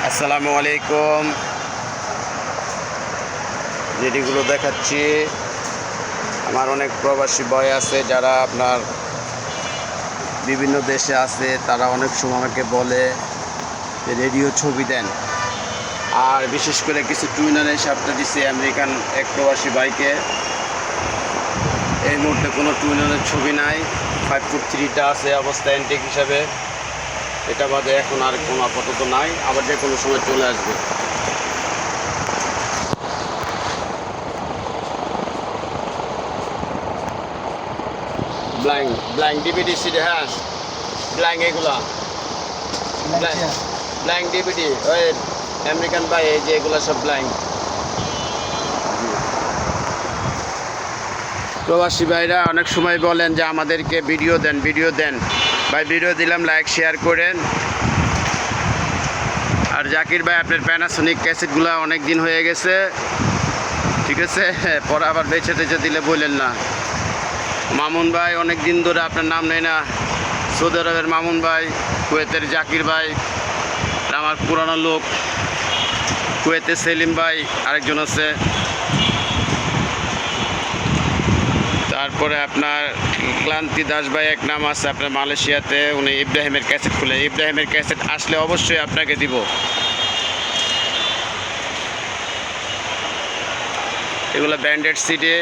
আসসালামু আলাইকুম। যেটিগুলো দেখাচ্ছি, আমার অনেক প্রবাসী ভাই আছে যারা আপনার বিভিন্ন দেশে আছে। তারা অনেক সময় আমাকে বলে যে রেডিও ছবি দেন। আর বিশেষ করে কিছু টুইনার এসে আপনার দিচ্ছে আমেরিকান এক প্রবাসী ভাইকে। এই মুহূর্তে কোনো টুইনারের ছবি নাই, 5'3" আছে অবস্থা অ্যান্টিক হিসাবে। এটা বাদে এখন আর কোনো আপাতত নাই, আবার যে কোনো সময় চলে আসবে। ব্ল্যাঙ্ক ডিভিডি সিডি, হ্যাঁ ব্ল্যাঙ্ক, এগুলা ব্ল্যাঙ্ক ডিভিডি ওই আমেরিকান ভাই, এই যে এগুলো সব ব্ল্যাঙ্ক। প্রবাসী ভাইরা অনেক সময় বলেন যে আমাদেরকে ভিডিও দেন ভাই। ভিডিও দিলাম, লাইক শেয়ার করেন। আর জাকির ভাই, আপনার প্যানাসোনিক ক্যাসেটগুলো অনেক দিন হয়ে গেছে, ঠিক আছে, পরে আবার বেছে টেছে দিলে বললেন না। মামুন ভাই অনেক দিন ধরে আপনার নাম নেই না। সৌদি আরবের মামুন ভাই, কুয়েতের জাকির ভাই, আমার পুরানো লোক কুয়েতের সেলিম ভাই আরেকজন আছে। তারপরে আপনার ক্লান্তি দাস ভাই এক নাম আছে আপনার মালয়েশিয়াতে, উনি ইব্রাহিমের ক্যাসেট খুলে। ইব্রাহিমের ক্যাসেট আসলে অবশ্যই আপনাকে দিব। এগুলো ব্র্যান্ডেড সিডি,